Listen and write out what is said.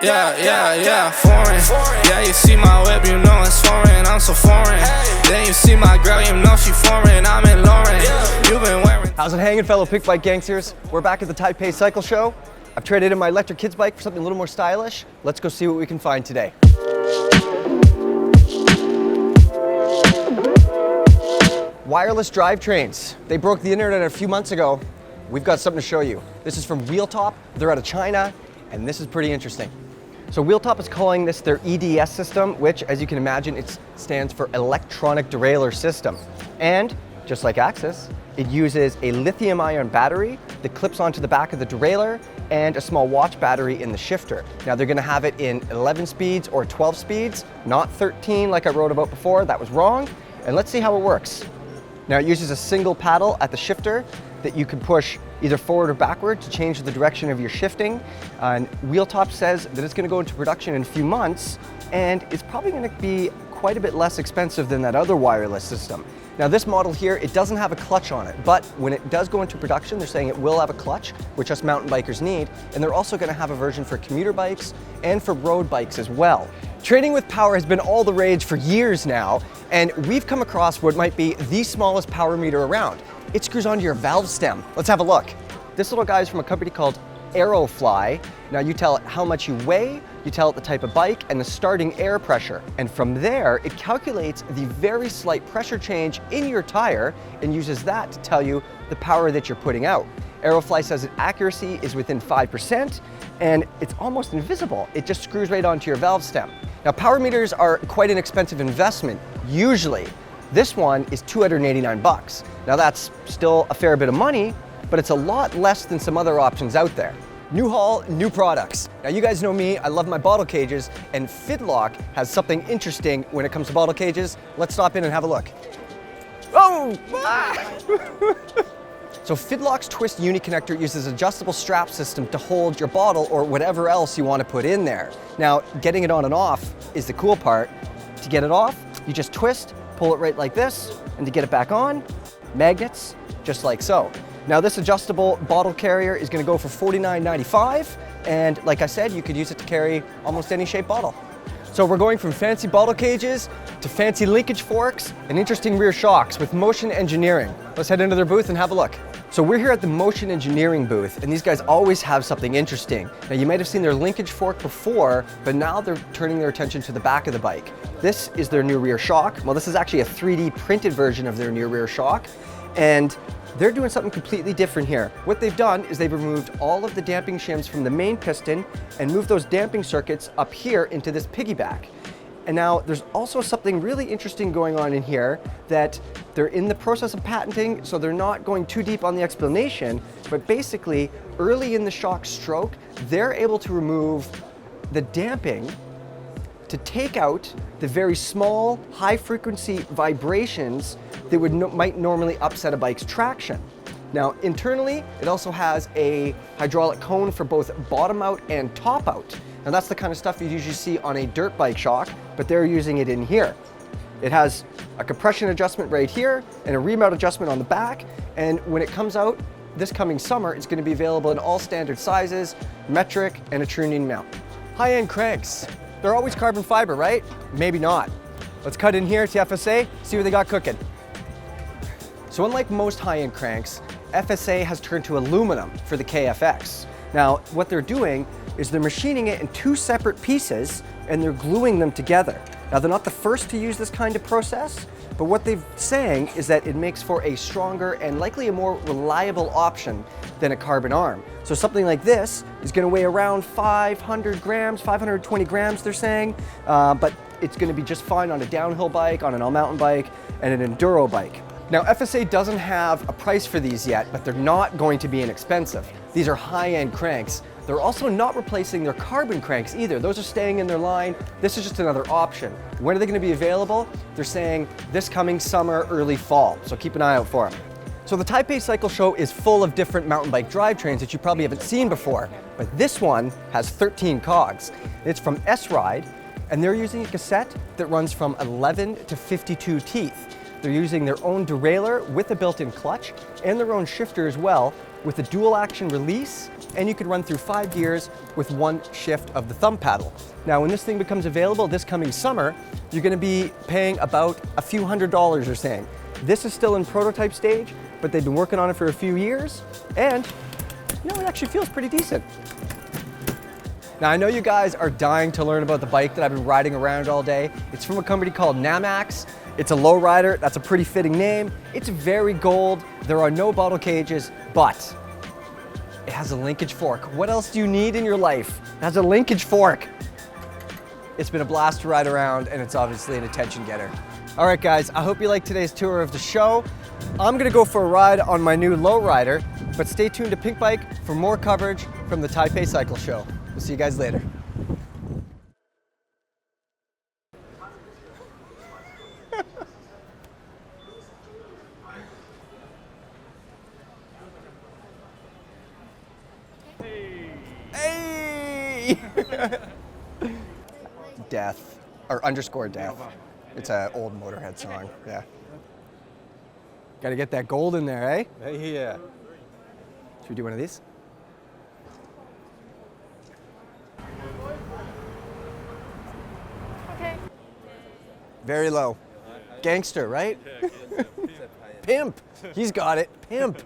Yeah, foreign. Yeah, you see my whip, you know it's foreign. I'm so foreign. Then you see my girl, you know she foreign. I'm in Lauren. You've been wearing. How's it hanging, fellow Pinkbike gangsters? We're back at the Taipei Cycle Show. I've traded in my electric kids bike for something a little more stylish. Let's go see what we can find today. Wireless drivetrains. They broke the internet a few months ago. We've got something to show you. This is from Wheeltop. They're out of China, and this is pretty interesting. So Wheeltop is calling this their EDS system, which, as you can imagine, it stands for Electronic Derailleur System. And just like Axis, it uses a lithium-ion battery that clips onto the back of the derailleur and a small watch battery in the shifter. Now they're gonna have it in 11 speeds or 12 speeds, not 13 like I wrote about before. That was wrong. And let's see how it works. Now it uses a single paddle at the shifter that you can push either forward or backward to change the direction of your shifting. And Wheeltop says that it's going to go into production in a few months, and it's probably going to be quite a bit less expensive than that other wireless system. Now this model here, it doesn't have a clutch on it, but when it does go into production, they're saying it will have a clutch, which us mountain bikers need, and they're also going to have a version for commuter bikes and for road bikes as well. Training with power has been all the rage for years now, and we've come across what might be the smallest power meter around. It screws onto your valve stem. Let's have a look. This little guy is from a company called Aerofly. Now you tell it how much you weigh, you tell it the type of bike and the starting air pressure. And from there, it calculates the very slight pressure change in your tire and uses that to tell you the power that you're putting out. Aerofly says its accuracy is within 5% and it's almost invisible. It just screws right onto your valve stem. Now power meters are quite an expensive investment, usually. This one is 289 bucks. Now that's still a fair bit of money, but it's a lot less than some other options out there. New haul, new products. Now you guys know me, I love my bottle cages, and Fidlock has something interesting when it comes to bottle cages. Let's stop in and have a look. Oh! So Fidlock's twist uni connector uses adjustable strap system to hold your bottle or whatever else you want to put in there. Now, getting it on and off is the cool part. To get it off, you just twist, pull it right like this, and to get it back on, magnets, just like so. Now this adjustable bottle carrier is gonna go for $49.95, and like I said, you could use it to carry almost any shaped bottle. So we're going from fancy bottle cages to fancy linkage forks and interesting rear shocks with Motion Engineering. Let's head into their booth and have a look. So we're here at the Motion Engineering booth, and these guys always have something interesting. Now you might have seen their linkage fork before, but now they're turning their attention to the back of the bike. This is their new rear shock. Well, this is actually a 3D printed version of their new rear shock, and they're doing something completely different here. What they've done is they've removed all of the damping shims from the main piston and moved those damping circuits up here into this piggyback. And now there's also something really interesting going on in here that they're in the process of patenting, so they're not going too deep on the explanation, but basically early in the shock stroke, they're able to remove the damping to take out the very small, high-frequency vibrations that might normally upset a bike's traction. Now, internally, it also has a hydraulic cone for both bottom out and top out. Now, that's the kind of stuff you usually see on a dirt bike shock, but they're using it in here. It has a compression adjustment right here and a remount adjustment on the back, and when it comes out this coming summer, it's going to be available in all standard sizes, metric, and a true-knee mount. High-end cranks. They're always carbon fiber, right? Maybe not. Let's cut in here to FSA, see what they got cooking. So unlike most high-end cranks, FSA has turned to aluminum for the KFX. Now, what they're doing is they're machining it in two separate pieces and they're gluing them together. Now, they're not the first to use this kind of process, but what they're saying is that it makes for a stronger and likely a more reliable option than a carbon arm. So something like this is going to weigh around 500 grams, 520 grams, they're saying, but it's going to be just fine on a downhill bike, on an all-mountain bike, and an enduro bike. Now, FSA doesn't have a price for these yet, but they're not going to be inexpensive. These are high-end cranks. They're also not replacing their carbon cranks either. Those are staying in their line. This is just another option. When are they going to be available? They're saying this coming summer, early fall, so keep an eye out for them. So the Taipei Cycle Show is full of different mountain bike drivetrains that you probably haven't seen before, but this one has 13 cogs. It's from Sride, and they're using a cassette that runs from 11 to 52 teeth. They're using their own derailleur with a built-in clutch and their own shifter as well, with a dual action release, and you can run through 5 gears with one shift of the thumb paddle. Now, when this thing becomes available this coming summer, you're gonna be paying about a few $100s, they're saying. This is still in prototype stage, but they've been working on it for a few years, and you know, it actually feels pretty decent. Now, I know you guys are dying to learn about the bike that I've been riding around all day. It's from a company called Namax. It's a lowrider, that's a pretty fitting name. It's very gold, there are no bottle cages, but it has a linkage fork. What else do you need in your life? It has a linkage fork. It's been a blast to ride around, and it's obviously an attention getter. All right, guys, I hope you liked today's tour of the show. I'm gonna go for a ride on my new lowrider, but stay tuned to Pinkbike for more coverage from the Taipei Cycle Show. We'll see you guys later. Hey! Death, or underscore death. It's an old Motorhead song, yeah. Gotta get that gold in there, eh? Yeah. Should we do one of these? Okay. Very low. Gangster, right? Pimp. He's got it. Pimp.